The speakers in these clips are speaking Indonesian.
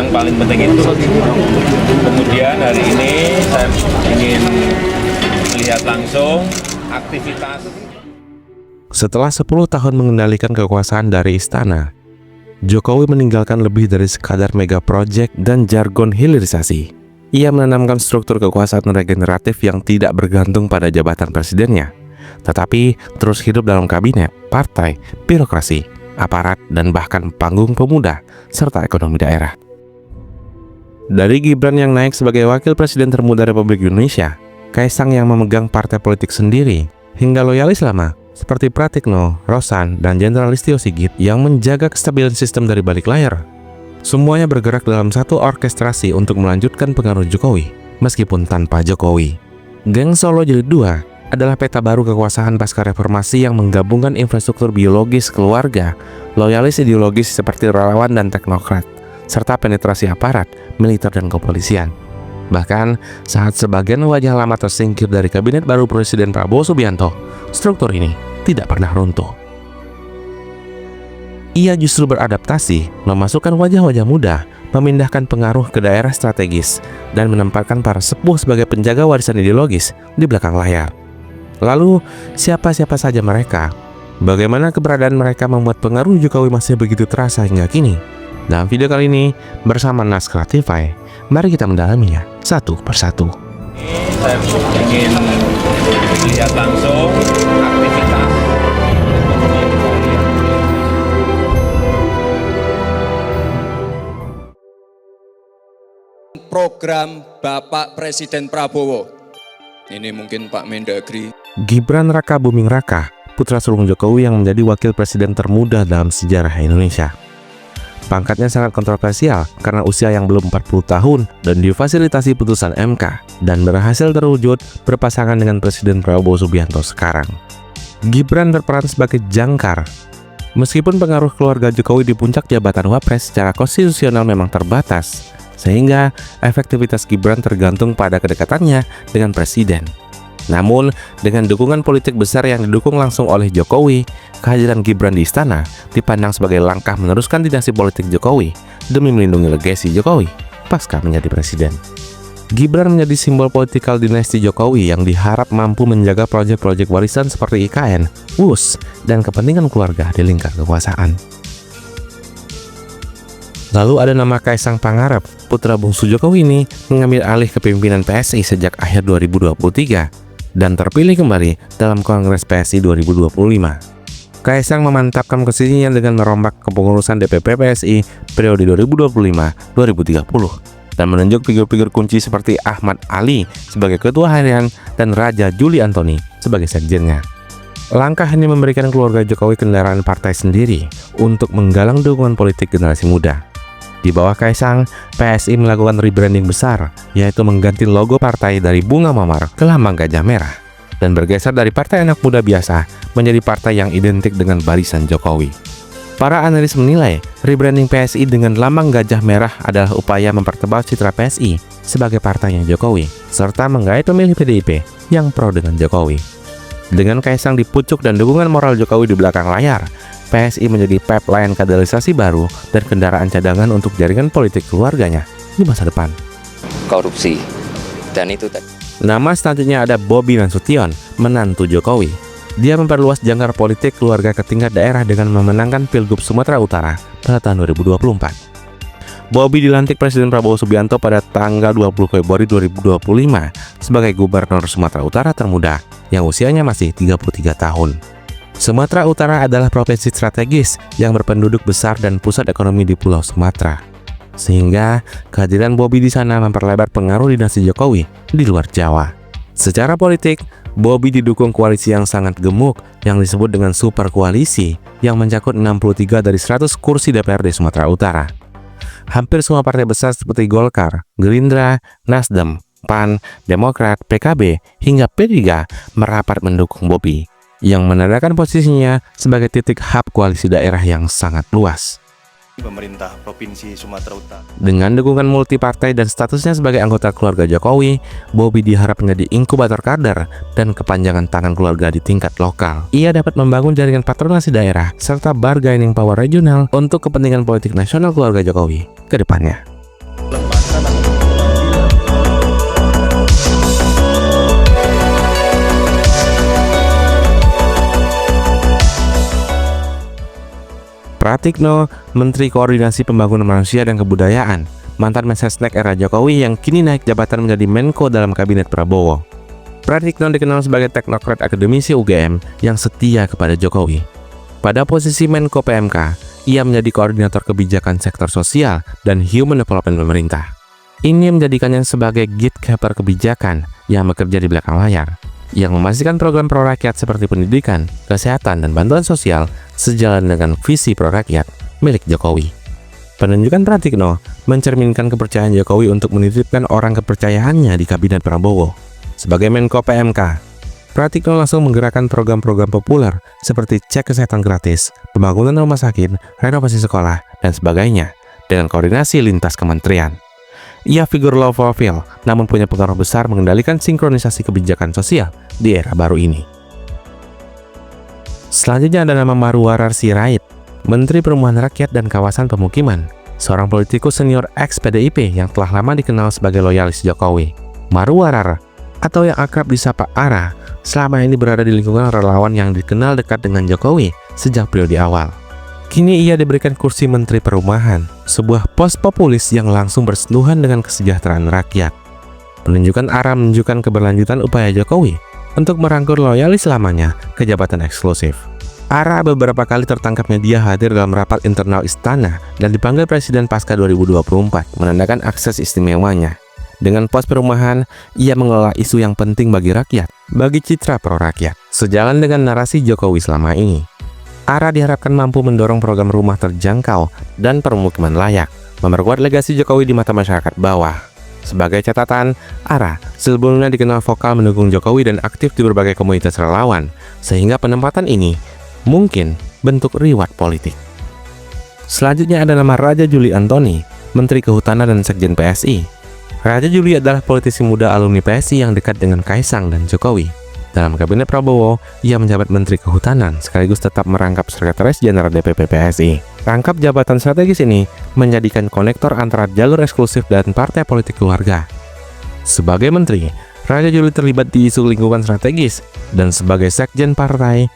yang paling penting itu. Kemudian hari ini saya ingin melihat langsung aktivitas. Setelah 10 tahun mengendalikan kekuasaan dari istana, Jokowi meninggalkan lebih dari sekadar mega project dan jargon hilirisasi. Ia menanamkan struktur kekuasaan regeneratif yang tidak bergantung pada jabatan presidennya, tetapi terus hidup dalam kabinet, partai, birokrasi, aparat, dan bahkan panggung pemuda, serta ekonomi daerah. Dari Gibran yang naik sebagai wakil presiden termuda Republik Indonesia, Kaisang yang memegang partai politik sendiri, hingga loyalis lama seperti Pratikno, Rosan, dan Jenderal Listio Sigit yang menjaga kestabilan sistem dari balik layar. Semuanya bergerak dalam satu orkestrasi untuk melanjutkan pengaruh Jokowi, meskipun tanpa Jokowi. Geng Solo Jilid 2 adalah peta baru kekuasaan pasca reformasi yang menggabungkan infrastruktur biologis keluarga, loyalis ideologis seperti relawan dan teknokrat, serta penetrasi aparat, militer, dan kepolisian. Bahkan, saat sebagian wajah lama tersingkir dari kabinet baru Presiden Prabowo Subianto, struktur ini tidak pernah runtuh. Ia justru beradaptasi, memasukkan wajah-wajah muda, memindahkan pengaruh ke daerah strategis, dan menempatkan para sepuh sebagai penjaga warisan ideologis di belakang layar. Lalu, siapa-siapa saja mereka? Bagaimana keberadaan mereka membuat pengaruh Jokowi masih begitu terasa hingga kini? Dalam video kali ini, bersama Naskratify, mari kita mendalaminya satu persatu. Saya ingin melihat langsung aktivitas program Bapak Presiden Prabowo. Ini mungkin Pak Mendagri. Gibran Raka Buming Raka, putra sulung Jokowi yang menjadi wakil presiden termuda dalam sejarah Indonesia. Pangkatnya sangat kontroversial karena usia yang belum 40 tahun dan difasilitasi putusan MK, dan berhasil terwujud berpasangan dengan Presiden Prabowo Subianto sekarang. Gibran berperan sebagai jangkar. Meskipun pengaruh keluarga Jokowi di puncak jabatan Wapres secara konstitusional memang terbatas, sehingga efektivitas Gibran tergantung pada kedekatannya dengan Presiden. Namun, dengan dukungan politik besar yang didukung langsung oleh Jokowi, kehadiran Gibran di istana dipandang sebagai langkah meneruskan dinasti politik Jokowi demi melindungi legasi Jokowi pasca menjadi presiden. Gibran menjadi simbol politikal dinasti Jokowi yang diharap mampu menjaga proyek-proyek warisan seperti IKN, WUS, dan kepentingan keluarga di lingkar kekuasaan. Lalu ada nama Kaisang Pangarep, putra bungsu Jokowi ini mengambil alih kepemimpinan PSI sejak akhir 2023 dan terpilih kembali dalam Kongres PSI 2025. Kaisang memantapkan posisinya dengan merombak kepengurusan DPP PSI periode 2025-2030 dan menunjuk figur-figur kunci seperti Ahmad Ali sebagai ketua harian dan Raja Juli Antoni sebagai sekjennya. Langkah ini memberikan keluarga Jokowi kendaraan partai sendiri untuk menggalang dukungan politik generasi muda. Di bawah Kaisang, PSI melakukan rebranding besar, yaitu mengganti logo partai dari bunga mawar ke lambang gajah merah, dan bergeser dari partai anak muda biasa menjadi partai yang identik dengan barisan Jokowi. Para analis menilai, rebranding PSI dengan lambang gajah merah adalah upaya mempertebal citra PSI sebagai partainya Jokowi, serta menggait pemilih PDIP yang pro dengan Jokowi. Dengan Kaisang di pucuk dan dukungan moral Jokowi di belakang layar, PSI menjadi pipeline kaderisasi baru dan kendaraan cadangan untuk jaringan politik keluarganya di masa depan. Korupsi, dan itu tadi. Nama selanjutnya ada Bobi Nasution, menantu Jokowi. Dia memperluas jangkar politik keluarga ke tingkat daerah dengan memenangkan Pilgub Sumatera Utara pada tahun 2024. Bobi dilantik Presiden Prabowo Subianto pada tanggal 20 Februari 2025 sebagai Gubernur Sumatera Utara termuda yang usianya masih 33 tahun. Sumatera Utara adalah provinsi strategis yang berpenduduk besar dan pusat ekonomi di Pulau Sumatera. Sehingga kehadiran Bobi di sana memperlebar pengaruh dinasti Jokowi di luar Jawa. Secara politik, Bobi didukung koalisi yang sangat gemuk yang disebut dengan super koalisi yang mencakup 63 dari 100 kursi DPRD Sumatera Utara. Hampir semua partai besar seperti Golkar, Gerindra, Nasdem, PAN, Demokrat, PKB, hingga P3 merapat mendukung Bobi, yang menandakan posisinya sebagai titik hub koalisi daerah yang sangat luas. Pemerintah Provinsi Sumatera Utara. Dengan dukungan multipartai dan statusnya sebagai anggota keluarga Jokowi, Bobi diharap menjadi inkubator kader dan kepanjangan tangan keluarga di tingkat lokal. Ia dapat membangun jaringan patronasi daerah serta bargaining power regional untuk kepentingan politik nasional keluarga Jokowi ke depannya. Pratikno, Menteri Koordinasi Pembangunan Manusia dan Kebudayaan, mantan Mensesnek era Jokowi yang kini naik jabatan menjadi Menko dalam Kabinet Prabowo. Pratikno dikenal sebagai teknokrat akademisi UGM yang setia kepada Jokowi. Pada posisi Menko PMK, ia menjadi koordinator kebijakan sektor sosial dan human development pemerintah. Ini menjadikannya sebagai gatekeeper kebijakan yang bekerja di belakang layar, yang memastikan program pro-rakyat seperti pendidikan, kesehatan, dan bantuan sosial sejalan dengan visi pro-rakyat milik Jokowi. Penunjukan Pratikno mencerminkan kepercayaan Jokowi untuk menitipkan orang kepercayaannya di Kabinet Prabowo. Sebagai Menko PMK, Pratikno langsung menggerakkan program-program populer seperti cek kesehatan gratis, pembangunan rumah sakit, renovasi sekolah, dan sebagainya dengan koordinasi lintas kementerian. Ia figur low profile, namun punya pengaruh besar mengendalikan sinkronisasi kebijakan sosial di era baru ini. Selanjutnya ada nama Marwarar Sirait, Menteri Perumahan Rakyat dan Kawasan Pemukiman, seorang politikus senior ex-PDIP yang telah lama dikenal sebagai loyalis Jokowi. Marwarar, atau yang akrab disapa Ara, selama ini berada di lingkungan relawan yang dikenal dekat dengan Jokowi sejak periode awal. Kini ia diberikan kursi Menteri Perumahan, sebuah pos populis yang langsung bersentuhan dengan kesejahteraan rakyat. Penunjukan Ara menunjukkan keberlanjutan upaya Jokowi untuk merangkul loyalis lamanya ke jabatan eksklusif. Ara beberapa kali tertangkap media hadir dalam rapat internal istana dan dipanggil Presiden pasca 2024 menandakan akses istimewanya. Dengan pos perumahan, ia mengelola isu yang penting bagi rakyat, bagi citra pro-rakyat, sejalan dengan narasi Jokowi selama ini. Ara diharapkan mampu mendorong program rumah terjangkau dan permukiman layak, memperkuat legasi Jokowi di mata masyarakat bawah. Sebagai catatan, Ara sebelumnya dikenal vokal mendukung Jokowi dan aktif di berbagai komunitas relawan, sehingga penempatan ini mungkin bentuk reward politik. Selanjutnya ada nama Raja Juli Antoni, Menteri Kehutanan dan Sekjen PSI. Raja Juli adalah politisi muda alumni PSI yang dekat dengan Kaisang dan Jokowi. Dalam Kabinet Prabowo, ia menjabat Menteri Kehutanan sekaligus tetap merangkap Sekretaris Jenderal DPP PSI. Rangkap jabatan strategis ini menjadikan konektor antara jalur eksklusif dan partai politik keluarga. Sebagai menteri, Raja Juli terlibat di isu lingkungan strategis, dan sebagai sekjen partai,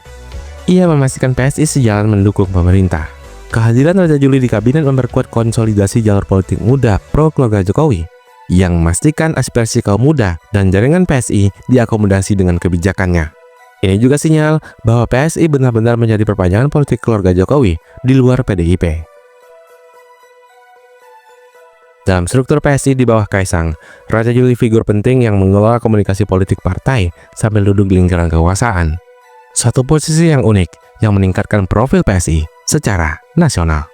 ia memastikan PSI sejalan mendukung pemerintah. Kehadiran Raja Juli di kabinet memperkuat konsolidasi jalur politik muda pro keluarga Jokowi, yang memastikan aspirasi kaum muda dan jaringan PSI diakomodasi dengan kebijakannya. Ini juga sinyal bahwa PSI benar-benar menjadi perpanjangan politik keluarga Jokowi di luar PDIP. Dalam struktur PSI di bawah Kaisang, Raja Juli figur penting yang mengelola komunikasi politik partai sambil duduk di lingkaran kekuasaan. Suatu posisi yang unik yang meningkatkan profil PSI secara nasional.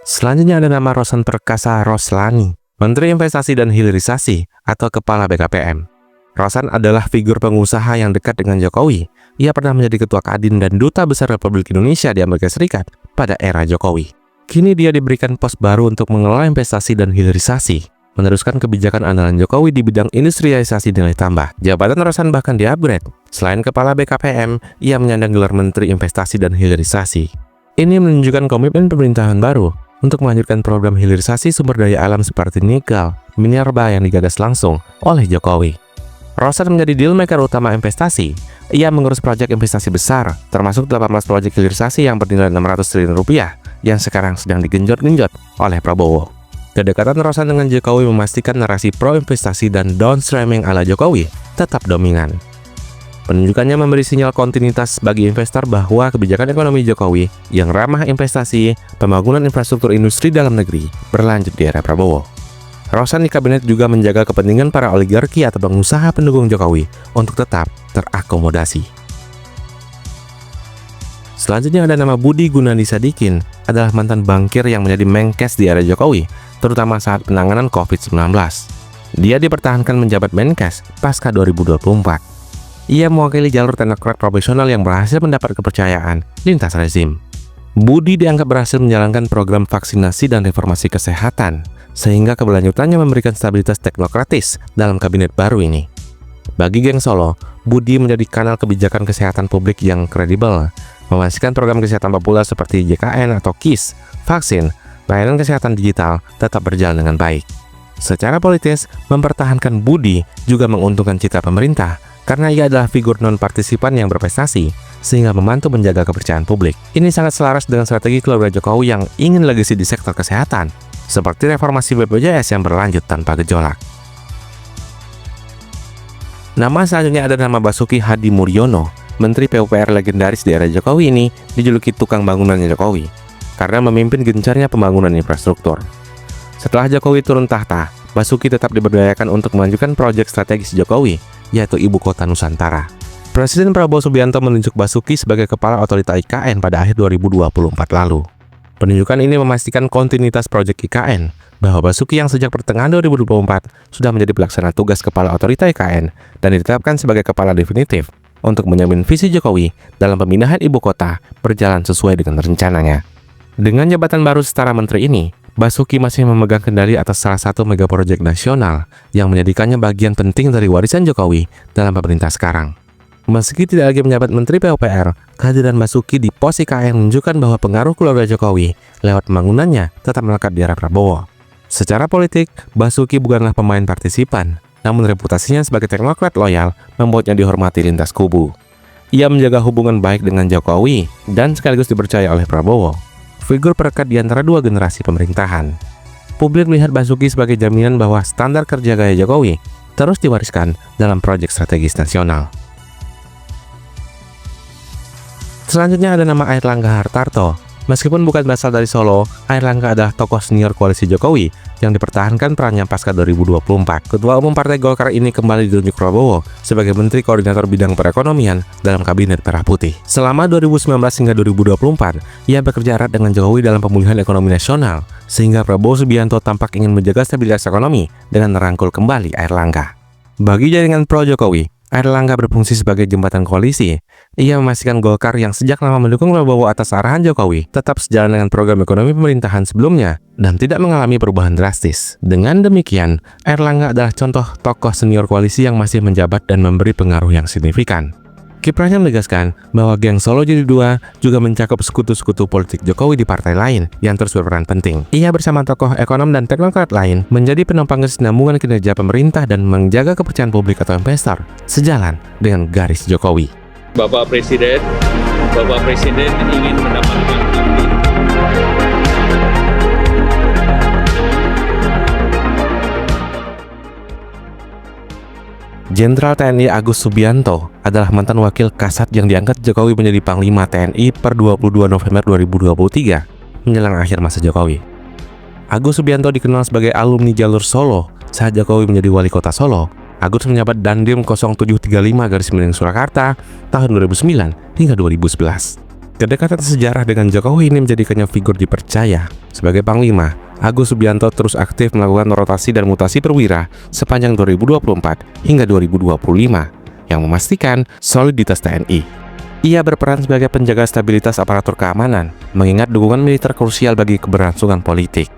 Selanjutnya ada nama Rosan Perkasa Roslani, Menteri Investasi dan Hilirisasi atau Kepala BKPM. Rosan adalah figur pengusaha yang dekat dengan Jokowi. Ia pernah menjadi Ketua Kadin dan Duta Besar Republik Indonesia di Amerika Serikat pada era Jokowi. Kini dia diberikan pos baru untuk mengelola investasi dan hilirisasi, meneruskan kebijakan andalan Jokowi di bidang industrialisasi nilai tambah. Jabatan Rosan bahkan di-upgrade. Selain Kepala BKPM, ia menyandang gelar Menteri Investasi dan Hilirisasi. Ini menunjukkan komitmen pemerintahan baru untuk melanjutkan program hilirisasi sumber daya alam seperti nikel, minerba yang digagas langsung oleh Jokowi. Rosan menjadi dealmaker utama investasi. Ia mengurus proyek investasi besar, termasuk 18 proyek hilirisasi yang bernilai 600 triliun rupiah yang sekarang sedang digenjot-genjot oleh Prabowo. Kedekatan Rosan dengan Jokowi memastikan narasi pro-investasi dan downstreaming ala Jokowi tetap dominan. Penunjukannya memberi sinyal kontinuitas bagi investor bahwa kebijakan ekonomi Jokowi yang ramah investasi, pembangunan infrastruktur industri dalam negeri berlanjut di era Prabowo. Rosan di kabinet juga menjaga kepentingan para oligarki atau pengusaha pendukung Jokowi untuk tetap terakomodasi. Selanjutnya ada nama Budi Gunadi Sadikin, adalah mantan bankir yang menjadi Menkes di era Jokowi, terutama saat penanganan COVID-19. Dia dipertahankan menjabat Menkes pasca 2024. Ia mewakili jalur teknokrat profesional yang berhasil mendapat kepercayaan lintas rezim. Budi dianggap berhasil menjalankan program vaksinasi dan reformasi kesehatan, sehingga keberlanjutannya memberikan stabilitas teknokratis dalam kabinet baru ini. Bagi geng Solo, Budi menjadi kanal kebijakan kesehatan publik yang kredibel, memastikan program kesehatan populer seperti JKN atau KIS, vaksin, layanan kesehatan digital tetap berjalan dengan baik. Secara politis, mempertahankan Budi juga menguntungkan citra pemerintah karena ia adalah figur non-partisipan yang berprestasi, sehingga membantu menjaga kepercayaan publik. Ini sangat selaras dengan strategi keluarga Jokowi yang ingin legasi di sektor kesehatan, seperti reformasi BPJS yang berlanjut tanpa gejolak. Nama selanjutnya ada nama Basuki Hadi Mulyono. Menteri PUPR legendaris di era Jokowi ini dijuluki tukang bangunannya Jokowi, karena memimpin gencarnya pembangunan infrastruktur. Setelah Jokowi turun tahta, Basuki tetap diberdayakan untuk melanjutkan proyek strategis Jokowi, yaitu Ibu Kota Nusantara. Presiden Prabowo Subianto menunjuk Basuki sebagai Kepala Otorita IKN pada akhir 2024 lalu. Penunjukan ini memastikan kontinuitas proyek IKN, bahwa Basuki yang sejak pertengahan 2024 sudah menjadi pelaksana tugas Kepala Otorita IKN dan ditetapkan sebagai kepala definitif untuk menjamin visi Jokowi dalam pemindahan ibu kota berjalan sesuai dengan rencananya. Dengan jabatan baru setara menteri ini, Basuki masih memegang kendali atas salah satu megaproyek nasional yang menjadikannya bagian penting dari warisan Jokowi dalam pemerintah sekarang. Meski tidak lagi menjabat Menteri PUPR, kehadiran Basuki di pos IKN menunjukkan bahwa pengaruh keluarga Jokowi lewat pembangunannya tetap melekat di era Prabowo. Secara politik, Basuki bukanlah pemain partisipan, namun reputasinya sebagai teknokrat loyal membuatnya dihormati lintas kubu. Ia menjaga hubungan baik dengan Jokowi dan sekaligus dipercaya oleh Prabowo, figur perekat di antara dua generasi pemerintahan. Publik melihat Basuki sebagai jaminan bahwa standar kerja gaya Jokowi terus diwariskan dalam proyek strategis nasional. Selanjutnya ada nama Airlangga Hartarto. Meskipun bukan berasal dari Solo, Airlangga adalah tokoh senior koalisi Jokowi yang dipertahankan perannya pasca 2024. Ketua Umum Partai Golkar ini kembali ditunjuk Prabowo sebagai Menteri Koordinator Bidang Perekonomian dalam Kabinet Merah Putih. Selama 2019 hingga 2024, ia bekerja erat dengan Jokowi dalam pemulihan ekonomi nasional, sehingga Prabowo Subianto tampak ingin menjaga stabilitas ekonomi dengan merangkul kembali Airlangga. Bagi jaringan pro-Jokowi, Airlangga berfungsi sebagai jembatan koalisi. Ia memastikan Golkar yang sejak lama mendukung Prabowo atas arahan Jokowi tetap sejalan dengan program ekonomi pemerintahan sebelumnya dan tidak mengalami perubahan drastis. Dengan demikian, Airlangga adalah contoh tokoh senior koalisi yang masih menjabat dan memberi pengaruh yang signifikan. Kiprahnya menegaskan bahwa geng Solo Jilid 2 juga mencakup sekutu-sekutu politik Jokowi di partai lain yang terus berperan penting. Ia bersama tokoh ekonom dan teknokrat lain menjadi penopang kesinambungan kinerja pemerintah dan menjaga kepercayaan publik atau investor sejalan dengan garis Jokowi. Bapak Presiden ingin mendapatkan update. Jenderal TNI Agus Subianto adalah mantan wakil Kasat yang diangkat Jokowi menjadi Panglima TNI per 22 November 2023 menjelang akhir masa Jokowi. Agus Subianto dikenal sebagai alumni jalur Solo saat Jokowi menjadi wali kota Solo. Agus menjabat Dandim 0735-Surakarta tahun 2009 hingga 2011. Kedekatan sejarah dengan Jokowi ini menjadikannya figur dipercaya. Sebagai Panglima, Agus Subianto terus aktif melakukan rotasi dan mutasi perwira sepanjang 2024 hingga 2025 yang memastikan soliditas TNI. Ia berperan sebagai penjaga stabilitas aparatur keamanan, mengingat dukungan militer krusial bagi keberlangsungan politik.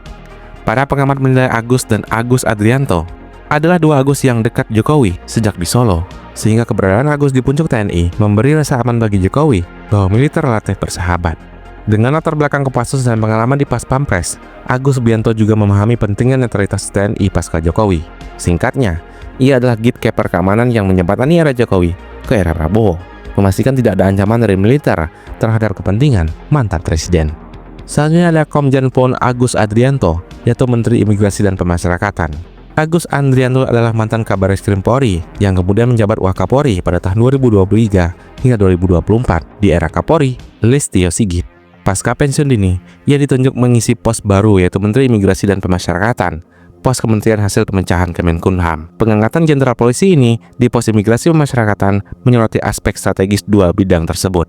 Para pengamat menilai Agus dan Agus Adrianto adalah dua Agus yang dekat Jokowi sejak di Solo, sehingga keberadaan Agus di puncak TNI memberi rasa aman bagi Jokowi bahwa militer relatif bersahabat. Dengan latar belakang Kopassus dan pengalaman di Pas Pampres, Agus Subianto juga memahami pentingnya netralitas TNI pasca Jokowi. Singkatnya, ia adalah gatekeeper keamanan yang menjembatani era Jokowi ke era Prabowo, memastikan tidak ada ancaman dari militer terhadap kepentingan mantan presiden. Selanjutnya ada Komjen Pol Agus Adrianto, yaitu Menteri Imigrasi dan Pemasyarakatan. Agus Andrianto adalah mantan Kabareskrim Polri yang kemudian menjabat Wakapolri pada tahun 2023 hingga 2024 di era Kapolri Listio Sigit. Pasca pensiun dini, ia ditunjuk mengisi pos baru yaitu Menteri Imigrasi dan Pemasyarakatan, pos kementerian hasil pemecahan Kemenkumham. Pengangkatan jenderal polisi ini di pos Imigrasi Pemasyarakatan menyoroti aspek strategis dua bidang tersebut.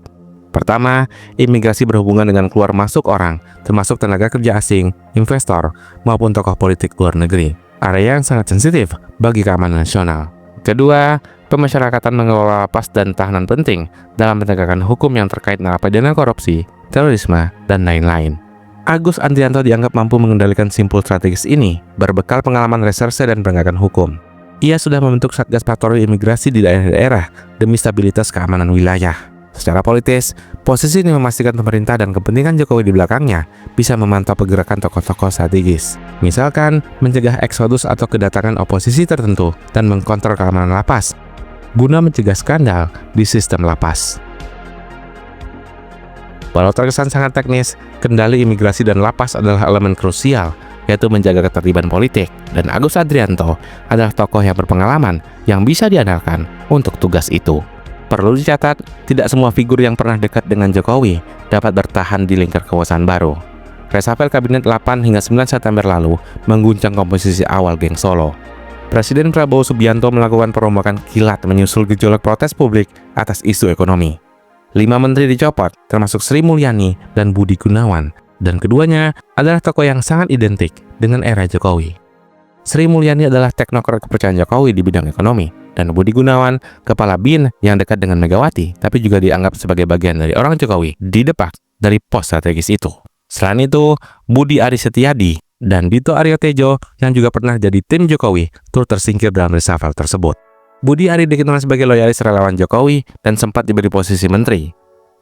Pertama, imigrasi berhubungan dengan keluar masuk orang, termasuk tenaga kerja asing, investor, maupun tokoh politik luar negeri. Area yang sangat sensitif bagi keamanan nasional. Kedua, pemasyarakatan mengelola lapas dan tahanan penting dalam penegakan hukum yang terkait narapidana korupsi, terorisme, dan lain-lain. Agus Andrianto dianggap mampu mengendalikan simpul strategis ini berbekal pengalaman reserse dan penegakan hukum. Ia sudah membentuk Satgas Patroli Imigrasi di daerah-daerah demi stabilitas keamanan wilayah. Secara politis, posisi ini memastikan pemerintah dan kepentingan Jokowi di belakangnya bisa memantau pergerakan tokoh-tokoh strategis. Misalkan, mencegah eksodus atau kedatangan oposisi tertentu dan mengkontrol keamanan lapas. guna mencegah skandal di sistem lapas. Walau terkesan sangat teknis, kendali imigrasi dan lapas adalah elemen krusial, yaitu menjaga ketertiban politik, dan Agus Andrianto adalah tokoh yang berpengalaman yang bisa diandalkan untuk tugas itu. Perlu dicatat, tidak semua figur yang pernah dekat dengan Jokowi dapat bertahan di lingkar kekuasaan baru. Resapel Kabinet 8 hingga 9 September lalu mengguncang komposisi awal geng Solo. Presiden Prabowo Subianto melakukan perombakan kilat menyusul gejolak protes publik atas isu ekonomi. 5 menteri dicopot, termasuk Sri Mulyani dan Budi Gunawan, dan keduanya adalah tokoh yang sangat identik dengan era Jokowi. Sri Mulyani adalah teknokrat kepercayaan Jokowi di bidang ekonomi, dan Budi Gunawan, kepala BIN yang dekat dengan Megawati, tapi juga dianggap sebagai bagian dari orang Jokowi, didepak dari pos strategis itu. Selain itu, Budi Aris Setiadi dan Dito Aryo Tejo yang juga pernah jadi tim Jokowi turut tersingkir dalam reshuffle tersebut. Budi Ari dikenal sebagai loyalis relawan Jokowi dan sempat diberi posisi menteri.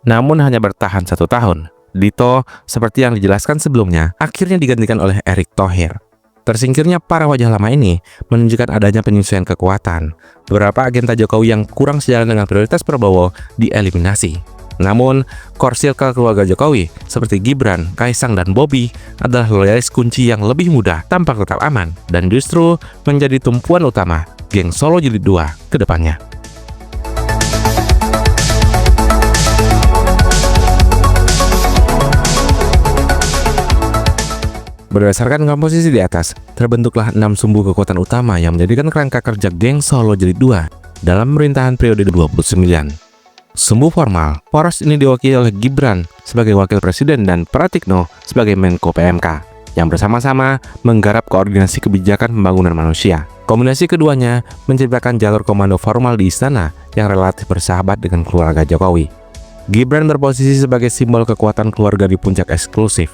Namun hanya bertahan 1 tahun. Dito, seperti yang dijelaskan sebelumnya, akhirnya digantikan oleh Erick Thohir. Tersingkirnya para wajah lama ini menunjukkan adanya penyesuaian kekuatan. Beberapa agenda Jokowi yang kurang sejalan dengan prioritas Prabowo dieliminasi. Namun, core circle keluarga Jokowi seperti Gibran, Kaisang, dan Bobi adalah loyalis kunci yang lebih mudah, tampak tetap aman, dan justru menjadi tumpuan utama geng Solo Jilid 2 ke depannya. Berdasarkan komposisi di atas, terbentuklah 6 sumbu kekuatan utama yang menjadikan kerangka kerja geng Solo Jilid 2 dalam pemerintahan periode 29. Sumbu formal, poros ini diwakili oleh Gibran sebagai wakil presiden dan Pratikno sebagai Menko PMK, yang bersama-sama menggarap koordinasi kebijakan pembangunan manusia. Kombinasi keduanya menciptakan jalur komando formal di istana yang relatif bersahabat dengan keluarga Jokowi. Gibran berposisi sebagai simbol kekuatan keluarga di puncak eksklusif.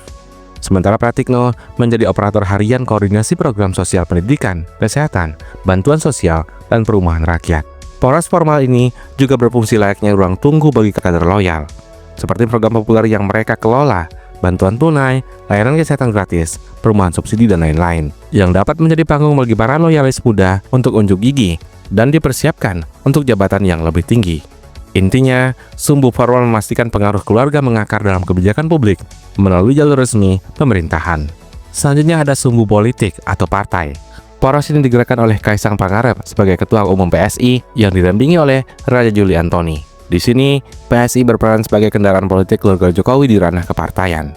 Sementara Pratikno menjadi operator harian koordinasi program sosial pendidikan, kesehatan, bantuan sosial, dan perumahan rakyat. Poros formal ini juga berfungsi layaknya ruang tunggu bagi kader loyal, seperti program populer yang mereka kelola, bantuan tunai, layanan kesehatan gratis, perumahan subsidi, dan lain-lain, yang dapat menjadi panggung bagi para loyalis muda untuk unjuk gigi dan dipersiapkan untuk jabatan yang lebih tinggi. Intinya, sumbu formal memastikan pengaruh keluarga mengakar dalam kebijakan publik melalui jalur resmi pemerintahan. Selanjutnya ada sumbu politik atau partai. Poros ini digerakkan oleh Kaisang Pangarep sebagai Ketua Umum PSI yang didampingi oleh Raja Juli Antoni. Di sini, PSI berperan sebagai kendaraan politik keluarga Jokowi di ranah kepartaian.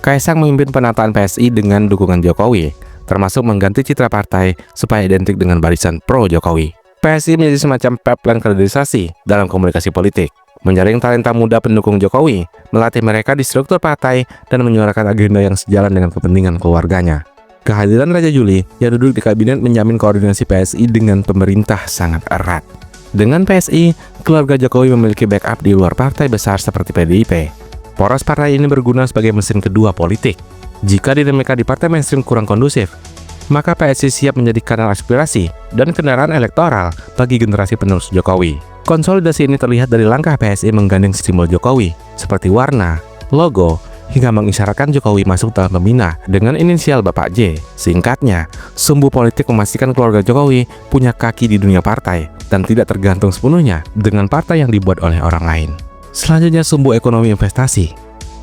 Kaisang memimpin penataan PSI dengan dukungan Jokowi, termasuk mengganti citra partai supaya identik dengan barisan pro-Jokowi. PSI menjadi semacam pipeline kaderisasi dalam komunikasi politik, menjaring talenta muda pendukung Jokowi, melatih mereka di struktur partai, dan menyuarakan agenda yang sejalan dengan kepentingan keluarganya. Kehadiran Raja Juli yang duduk di kabinet menjamin koordinasi PSI dengan pemerintah sangat erat. Dengan PSI, keluarga Jokowi memiliki backup di luar partai besar seperti PDIP. Poros partai ini berguna sebagai mesin kedua politik. Jika dinamika di partai mainstream kurang kondusif, maka PSI siap menjadi kanal aspirasi dan kendaraan elektoral bagi generasi penerus Jokowi. Konsolidasi ini terlihat dari langkah PSI menggandeng simbol Jokowi seperti warna, logo, hingga mengisyaratkan Jokowi masuk dalam pembina dengan inisial Bapak J. Singkatnya, sumbu politik memastikan keluarga Jokowi punya kaki di dunia partai dan tidak tergantung sepenuhnya dengan partai yang dibuat oleh orang lain. Selanjutnya, sumbu ekonomi investasi.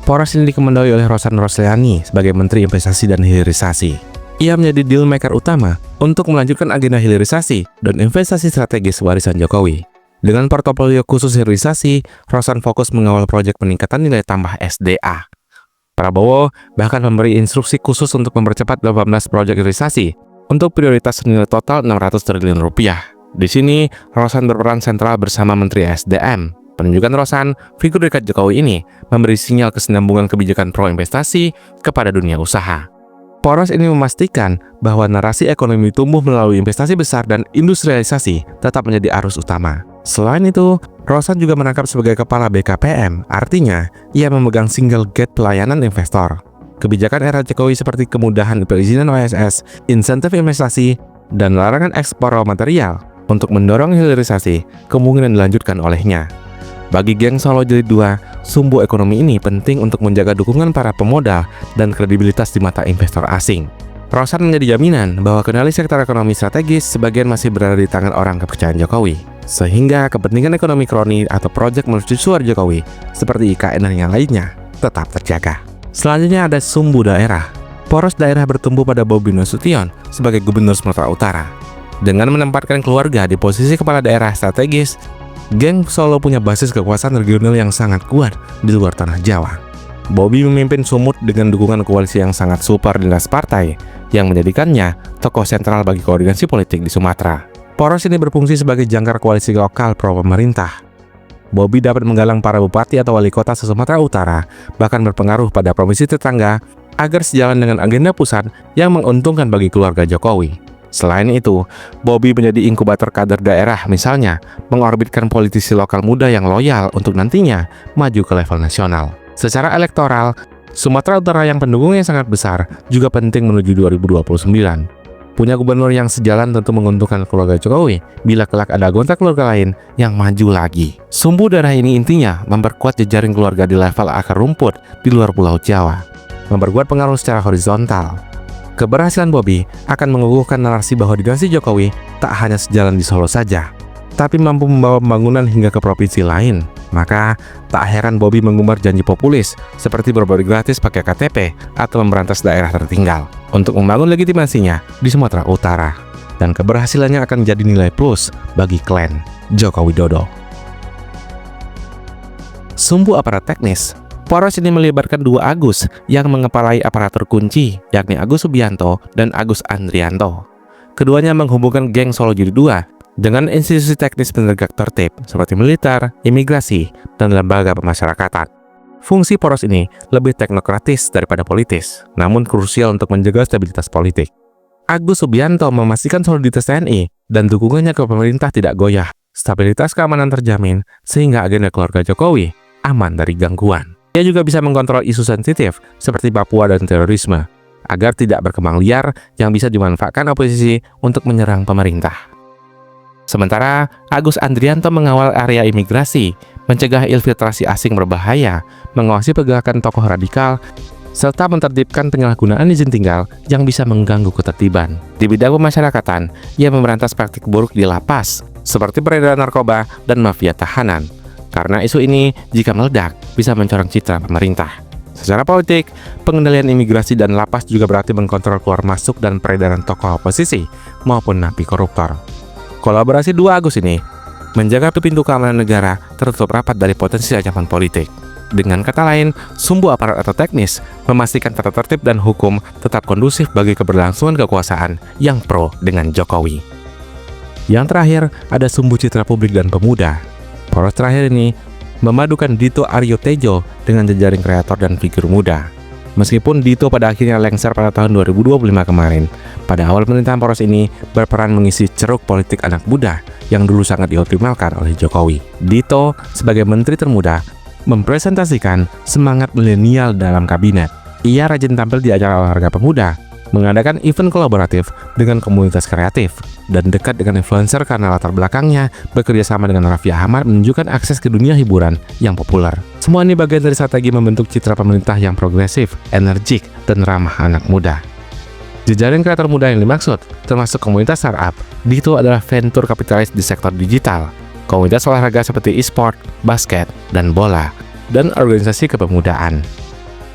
Poros ini dikemandai oleh Rosan Rosliani sebagai Menteri Investasi dan Hilirisasi. Ia menjadi deal maker utama untuk melanjutkan agenda hilirisasi dan investasi strategis warisan Jokowi. Dengan portofolio khusus hilirisasi, Rosan fokus mengawal proyek peningkatan nilai tambah SDA. Prabowo bahkan memberi instruksi khusus untuk mempercepat 18 proyek hilirisasi untuk prioritas senilai total 600 triliun rupiah. Di sini, Rosan berperan sentral bersama Menteri SDM. Penunjukan Rosan, figur dekat Jokowi ini, memberi sinyal kesinambungan kebijakan pro-investasi kepada dunia usaha. Poros ini memastikan bahwa narasi ekonomi tumbuh melalui investasi besar dan industrialisasi tetap menjadi arus utama. Selain itu, Rosan juga menangkap sebagai kepala BKPM, artinya ia memegang single gate pelayanan investor. Kebijakan era Jokowi seperti kemudahan perizinan OSS, insentif investasi, dan larangan ekspor raw material untuk mendorong hilirisasi kemungkinan dilanjutkan olehnya. Bagi geng Solo Jilid 2, sumbu ekonomi ini penting untuk menjaga dukungan para pemodal dan kredibilitas di mata investor asing. Rosan menjadi jaminan bahwa kendali sektor ekonomi strategis sebagian masih berada di tangan orang kepercayaan Jokowi, sehingga kepentingan ekonomi kroni atau proyek mercusuar Jokowi seperti IKN dan yang lainnya tetap terjaga. Selanjutnya ada sumbu daerah. Poros daerah bertumbuh pada Bobi Nasution sebagai Gubernur Sumatera Utara. Dengan menempatkan keluarga di posisi kepala daerah strategis, geng Solo punya basis kekuasaan regional yang sangat kuat di luar tanah Jawa. Bobi memimpin Sumut dengan dukungan koalisi yang sangat super lintas partai, yang menjadikannya tokoh sentral bagi koordinasi politik di Sumatera. Poros ini berfungsi sebagai jangkar koalisi lokal pro-pemerintah. Bobi dapat menggalang para bupati atau wali kota se-Sumatera Utara, bahkan berpengaruh pada provinsi tetangga, agar sejalan dengan agenda pusat yang menguntungkan bagi keluarga Jokowi. Selain itu, Bobi menjadi inkubator kader daerah, misalnya mengorbitkan politisi lokal muda yang loyal untuk nantinya maju ke level nasional. Secara elektoral, Sumatera Utara yang pendukungnya sangat besar juga penting menuju 2029. Punya gubernur yang sejalan tentu menguntungkan keluarga Jokowi bila kelak ada anggota keluarga lain yang maju lagi. Sumbu darah ini intinya memperkuat jejaring keluarga di level akar rumput di luar Pulau Jawa, memperkuat pengaruh secara horizontal. Keberhasilan Bobi akan mengukuhkan narasi bahwa dinasti Jokowi tak hanya sejalan di Solo saja, tapi mampu membawa pembangunan hingga ke provinsi lain. Maka, tak heran Bobi mengumbar janji populis seperti berbagi gratis pakai KTP atau memberantas daerah tertinggal untuk membangun legitimasinya di Sumatera Utara. Dan keberhasilannya akan menjadi nilai plus bagi klan Joko Widodo. Sumbu aparat teknis. Poros ini melibatkan dua Agus yang mengepalai aparatur kunci, yakni Agus Subianto dan Agus Andrianto. Keduanya menghubungkan geng Solo Jilid 2 dengan institusi teknis penegak tertib seperti militer, imigrasi, dan lembaga pemasyarakatan. Fungsi poros ini lebih teknokratis daripada politis, namun krusial untuk menjaga stabilitas politik. Agus Subianto memastikan soliditas TNI dan dukungannya ke pemerintah tidak goyah. Stabilitas keamanan terjamin sehingga agenda keluarga Jokowi aman dari gangguan. Ia juga bisa mengontrol isu sensitif seperti Papua dan terorisme, agar tidak berkembang liar yang bisa dimanfaatkan oposisi untuk menyerang pemerintah. Sementara, Agus Andrianto mengawal area imigrasi, mencegah infiltrasi asing berbahaya, mengawasi pergerakan tokoh radikal, serta menertibkan penyalahgunaan izin tinggal yang bisa mengganggu ketertiban. Di bidang pemasyarakatan, ia memberantas praktik buruk di lapas, seperti peredaran narkoba dan mafia tahanan. Karena isu ini, jika meledak, bisa mencoreng citra pemerintah. Secara politik, pengendalian imigrasi dan lapas juga berarti mengkontrol keluar masuk dan peredaran tokoh oposisi maupun napi koruptor. Kolaborasi dua Agus ini menjaga pintu keamanan negara tertutup rapat dari potensi ancaman politik. Dengan kata lain, sumbu aparat atau teknis memastikan tata tertib dan hukum tetap kondusif bagi keberlangsungan kekuasaan yang pro dengan Jokowi. Yang terakhir, ada sumbu citra publik dan pemuda. Poros terakhir ini memadukan Dito Aryo Tejo dengan jejaring kreator dan figur muda. Meskipun Dito pada akhirnya lengser pada tahun 2025 kemarin, pada awal pemerintahan poros ini berperan mengisi ceruk politik anak muda yang dulu sangat dioptimalkan oleh Jokowi. Dito sebagai menteri termuda mempresentasikan semangat milenial dalam kabinet. Ia rajin tampil di acara olahraga pemuda, mengadakan event kolaboratif dengan komunitas kreatif, dan dekat dengan influencer karena latar belakangnya bekerja sama dengan Raffi Ahmad menunjukkan akses ke dunia hiburan yang populer. Semua ini bagian dari strategi membentuk citra pemerintah yang progresif, energik, dan ramah anak muda. Jejaring kreator muda yang dimaksud, termasuk komunitas startup, Dito adalah venture kapitalis di sektor digital, komunitas olahraga seperti e-sport, basket, dan bola, dan organisasi kepemudaan.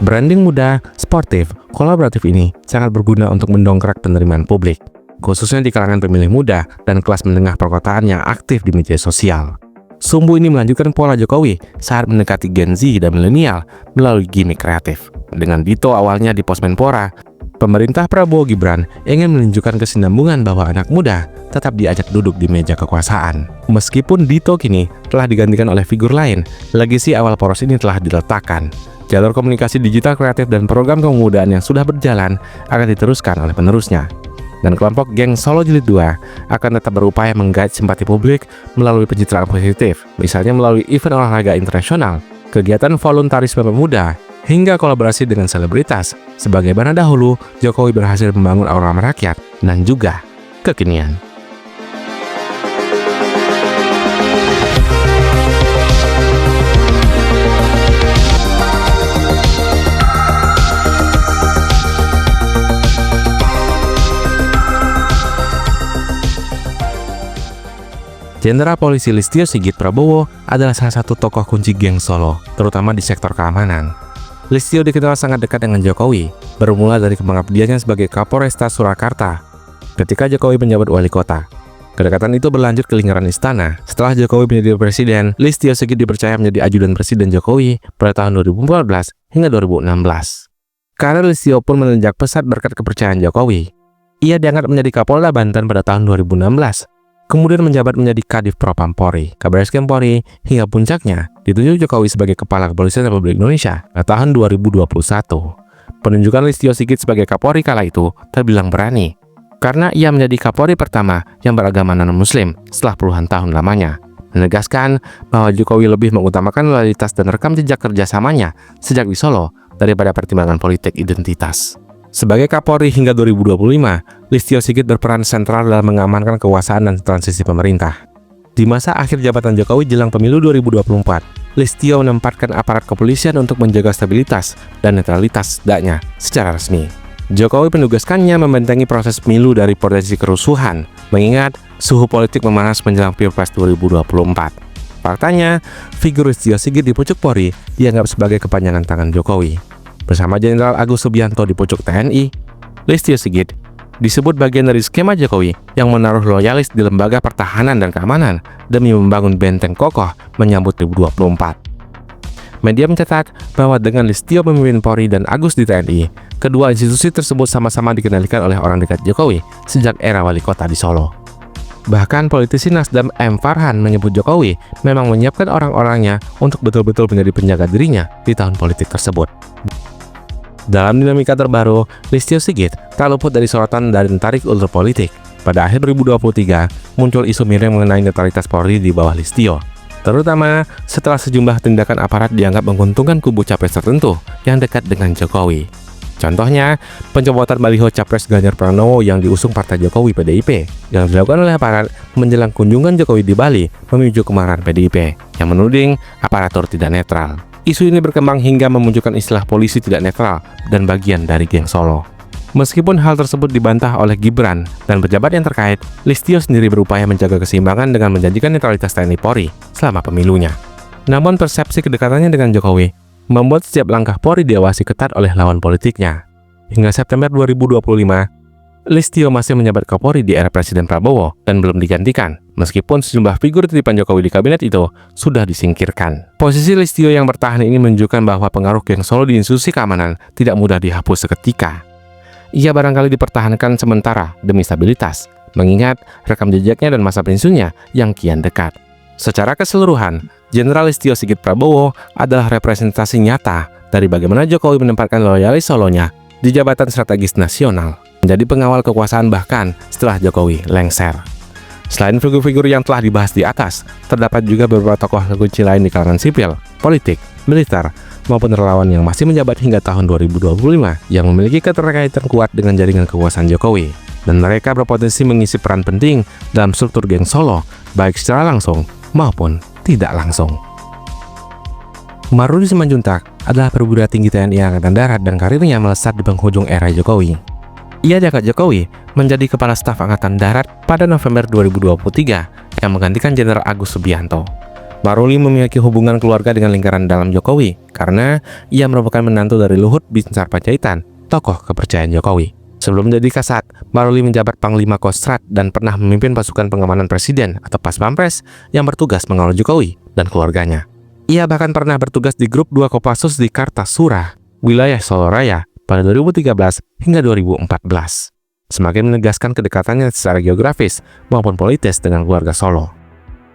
Branding muda, sportif, kolaboratif ini sangat berguna untuk mendongkrak penerimaan publik, khususnya di kalangan pemilih muda dan kelas menengah perkotaan yang aktif di media sosial. Sumbu ini melanjutkan pola Jokowi saat mendekati Gen Z dan milenial melalui gimmick kreatif. Dengan Dito awalnya di pos Menpora, pemerintah Prabowo Gibran ingin menunjukkan kesinambungan bahwa anak muda tetap diajak duduk di meja kekuasaan. Meskipun Dito kini telah digantikan oleh figur lain, legasi awal poros ini telah diletakkan. Jalur komunikasi digital kreatif dan program kepemudaan yang sudah berjalan akan diteruskan oleh penerusnya. Dan kelompok geng Solo Jilid 2 akan tetap berupaya menggait simpati publik melalui pencitraan positif, misalnya melalui event olahraga internasional, kegiatan voluntarisme pemuda, hingga kolaborasi dengan selebritas. Sebagaimana dahulu, Jokowi berhasil membangun aura merakyat dan juga kekinian. Jenderal Polisi Listio Sigit Prabowo adalah salah satu tokoh kunci geng Solo, terutama di sektor keamanan. Listio dikenal sangat dekat dengan Jokowi, bermula dari pengabdiannya sebagai Kapolresta Surakarta ketika Jokowi menjabat wali kota. Kedekatan itu berlanjut ke lingkaran istana. Setelah Jokowi menjadi presiden, Listio Sigit dipercaya menjadi ajudan Presiden Jokowi pada tahun 2014 hingga 2016. Karir Listio pun menanjak pesat berkat kepercayaan Jokowi. Ia diangkat menjadi Kapolda Banten pada tahun 2016. Kemudian menjabat menjadi Kadif Propam Polri, Kabareskrim Polri, hingga puncaknya ditunjuk Jokowi sebagai Kepala Kepolisian Republik Indonesia pada tahun 2021. Penunjukan Listio Sigit sebagai Kapolri kala itu terbilang berani, karena ia menjadi Kapolri pertama yang beragama non-Muslim setelah puluhan tahun lamanya, menegaskan bahwa Jokowi lebih mengutamakan loyalitas dan rekam jejak kerjasamanya sejak di Solo daripada pertimbangan politik identitas. Sebagai Kapolri hingga 2025, Listio Sigit berperan sentral dalam mengamankan kekuasaan dan transisi pemerintah. Di masa akhir jabatan Jokowi jelang pemilu 2024, Listio menempatkan aparat kepolisian untuk menjaga stabilitas dan netralitas setidaknya secara resmi. Jokowi menugaskannya membentengi proses pemilu dari potensi kerusuhan, mengingat suhu politik memanas menjelang Pilpres 2024. Faktanya, figur Listio Sigit di pucuk Polri dianggap sebagai kepanjangan tangan Jokowi. Bersama Jenderal Agus Subianto di pucuk TNI, Listio Sigit disebut bagian dari skema Jokowi yang menaruh loyalis di lembaga pertahanan dan keamanan demi membangun benteng kokoh menyambut 2024. Media mencatat bahwa dengan Listio memimpin Polri dan Agus di TNI, kedua institusi tersebut sama-sama dikendalikan oleh orang dekat Jokowi sejak era wali kota di Solo. Bahkan politisi Nasdem M. Farhan menyebut Jokowi memang menyiapkan orang-orangnya untuk betul-betul menjadi penjaga dirinya di tahun politik tersebut. Dalam dinamika terbaru, Listio Sigit tak luput dari sorotan dan tarik ulur politik. Pada akhir 2023, muncul isu miring mengenai netralitas Polri di bawah Listio, terutama setelah sejumlah tindakan aparat dianggap menguntungkan kubu capres tertentu yang dekat dengan Jokowi. Contohnya, pencopotan baliho Capres Ganjar Pranowo yang diusung Partai Jokowi PDIP yang dilakukan oleh aparat menjelang kunjungan Jokowi di Bali memicu kemarahan PDIP yang menuding aparatur tidak netral. Isu ini berkembang hingga memunculkan istilah polisi tidak netral dan bagian dari geng Solo. Meskipun hal tersebut dibantah oleh Gibran dan pejabat yang terkait, Listio sendiri berupaya menjaga keseimbangan dengan menjanjikan netralitas TNI Polri selama pemilunya. Namun persepsi kedekatannya dengan Jokowi membuat setiap langkah Polri diawasi ketat oleh lawan politiknya. Hingga September 2025, Listio masih menjabat Kapolri di era Presiden Prabowo dan belum digantikan, meskipun sejumlah figur titipan Jokowi di kabinet itu sudah disingkirkan. Posisi Listio yang bertahan ini menunjukkan bahwa pengaruh geng Solo di institusi keamanan tidak mudah dihapus seketika. Ia barangkali dipertahankan sementara demi stabilitas, mengingat rekam jejaknya dan masa pensiunnya yang kian dekat. Secara keseluruhan, Jenderal Listio Sigit Prabowo adalah representasi nyata dari bagaimana Jokowi menempatkan loyalis Solonya di jabatan strategis nasional, menjadi pengawal kekuasaan bahkan setelah Jokowi lengser. Selain figur-figur yang telah dibahas di atas, terdapat juga beberapa tokoh kunci lain di kalangan sipil, politik, militer, maupun relawan yang masih menjabat hingga tahun 2025 yang memiliki keterkaitan kuat dengan jaringan kekuasaan Jokowi, dan mereka berpotensi mengisi peran penting dalam struktur geng Solo, baik secara langsung maupun tidak langsung. Maruli Simanjuntak adalah perwira tinggi TNI Angkatan Darat dan karirnya melesat di penghujung era Jokowi. Ia diangkat Jokowi menjadi Kepala Staf Angkatan Darat pada November 2023 yang menggantikan Jenderal Agus Subianto. Maruli memiliki hubungan keluarga dengan lingkaran dalam Jokowi karena ia merupakan menantu dari Luhut Binsar Panjaitan, tokoh kepercayaan Jokowi. Sebelum menjadi Kasat, Maruli menjabat Panglima Kostrad dan pernah memimpin pasukan pengamanan Presiden atau Pas Pampres yang bertugas mengawal Jokowi dan keluarganya. Ia bahkan pernah bertugas di Grup 2 Kopassus di Kartasura, wilayah Solo Raya, pada 2013 hingga 2014. Semakin menegaskan kedekatannya secara geografis maupun politis dengan keluarga Solo.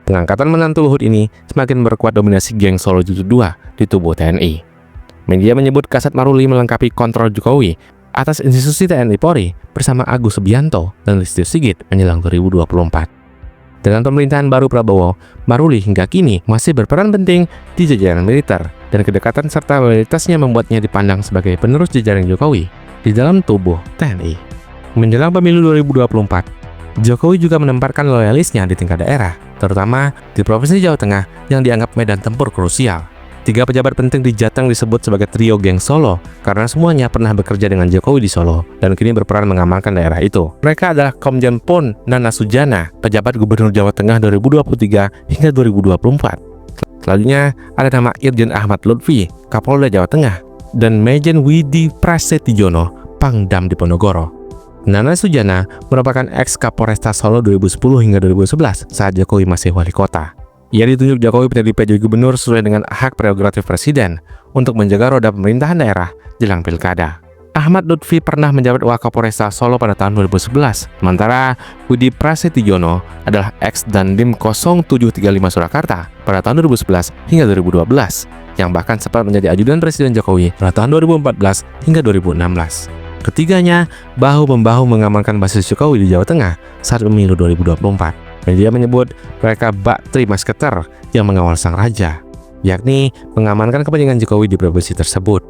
Pengangkatan menantu Luhut ini semakin memperkuat dominasi geng Solo Jujur 2 di tubuh TNI. Media menyebut Kasat Maruli melengkapi kontrol Jokowi atas institusi TNI Polri bersama Agus Subianto dan Listio Sigit menjelang 2024. Dengan pemerintahan baru Prabowo, Maruli hingga kini masih berperan penting di jajaran militer, dan kedekatan serta loyalitasnya membuatnya dipandang sebagai penerus jajaran Jokowi di dalam tubuh TNI. Menjelang pemilu 2024, Jokowi juga menempatkan loyalisnya di tingkat daerah, terutama di Provinsi Jawa Tengah yang dianggap medan tempur krusial. Tiga pejabat penting di Jateng disebut sebagai trio geng Solo karena semuanya pernah bekerja dengan Jokowi di Solo dan kini berperan mengamankan daerah itu. Mereka adalah Komjen Pon Nana Sujana, pejabat Gubernur Jawa Tengah 2023 hingga 2024. Selanjutnya ada nama Irjen Ahmad Lutfi, Kapolda Jawa Tengah, dan Majen Widi Prasetyono, Pangdam Diponegoro. Nana Sujana merupakan ex-Kapolresta Solo 2010 hingga 2011 saat Jokowi masih wali kota. Ia ditunjuk Jokowi menjadi PJ Gubernur sesuai dengan hak prerogatif Presiden untuk menjaga roda pemerintahan daerah jelang pilkada. Ahmad Lutfi pernah menjabat Wakapolresta Solo pada tahun 2011, sementara Widi Prasetyono adalah ex-Dandim 0735 Surakarta pada tahun 2011 hingga 2012, yang bahkan sempat menjadi ajudan Presiden Jokowi pada tahun 2014 hingga 2016. Ketiganya bahu-membahu mengamankan basis Jokowi di Jawa Tengah saat pemilu 2024. Media menyebut mereka bak tri masketer yang mengawal sang raja, yakni mengamankan kepentingan Jokowi di provinsi tersebut.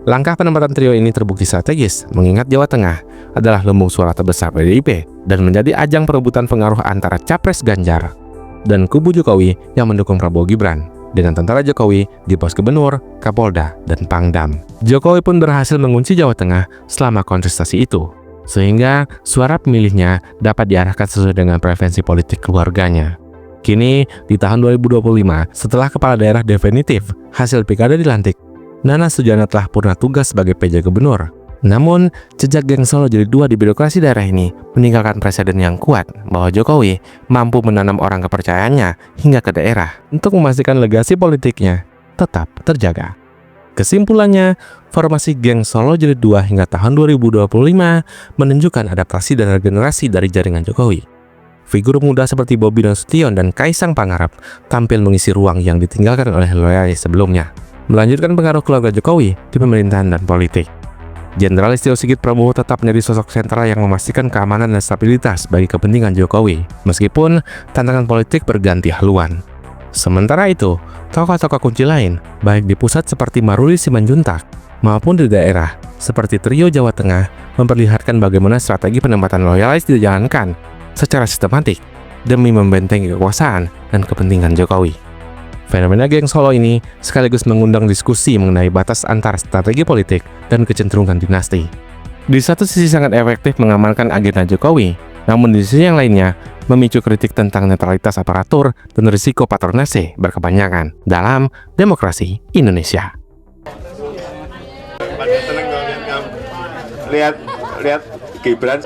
Langkah penempatan trio ini terbukti strategis, mengingat Jawa Tengah adalah lumbung suara terbesar PDIP dan menjadi ajang perebutan pengaruh antara Capres Ganjar dan kubu Jokowi yang mendukung Prabowo Gibran, dengan tentara Jokowi di pos Gubernur, Kapolda, dan Pangdam. Jokowi pun berhasil mengunci Jawa Tengah selama kontestasi itu, sehingga suara pemilihnya dapat diarahkan sesuai dengan preferensi politik keluarganya. Kini, di tahun 2025, setelah kepala daerah definitif hasil pilkada dilantik, Nana Sujana telah purna tugas sebagai PJ Gubernur. Namun, jejak geng Solo jilid 2 di birokrasi daerah ini meninggalkan presiden yang kuat bahwa Jokowi mampu menanam orang kepercayaannya hingga ke daerah untuk memastikan legasi politiknya tetap terjaga. Kesimpulannya, formasi geng Solo jilid 2 hingga tahun 2025 menunjukkan adaptasi dan regenerasi dari jaringan Jokowi. Figur muda seperti Bobi Nasution dan Kaisang Pangarep tampil mengisi ruang yang ditinggalkan oleh loyalis sebelumnya, melanjutkan pengaruh keluarga Jokowi di pemerintahan dan politik. Jenderal Listio Sigit Prabowo tetap menjadi sosok sentral yang memastikan keamanan dan stabilitas bagi kepentingan Jokowi, meskipun tantangan politik berganti haluan. Sementara itu, tokoh-tokoh kunci lain, baik di pusat seperti Maruli Simanjuntak, maupun di daerah seperti trio Jawa Tengah, memperlihatkan bagaimana strategi penempatan loyalis dijalankan secara sistematik demi membentengi kekuasaan dan kepentingan Jokowi. Fenomena geng Solo ini sekaligus mengundang diskusi mengenai batas antara strategi politik dan kecenderungan dinasti. Di satu sisi sangat efektif mengamankan agenda Jokowi, namun di sisi yang lainnya memicu kritik tentang netralitas aparatur dan risiko patronase berkepanjangan dalam demokrasi Indonesia. Seneng dong lihat Gibran.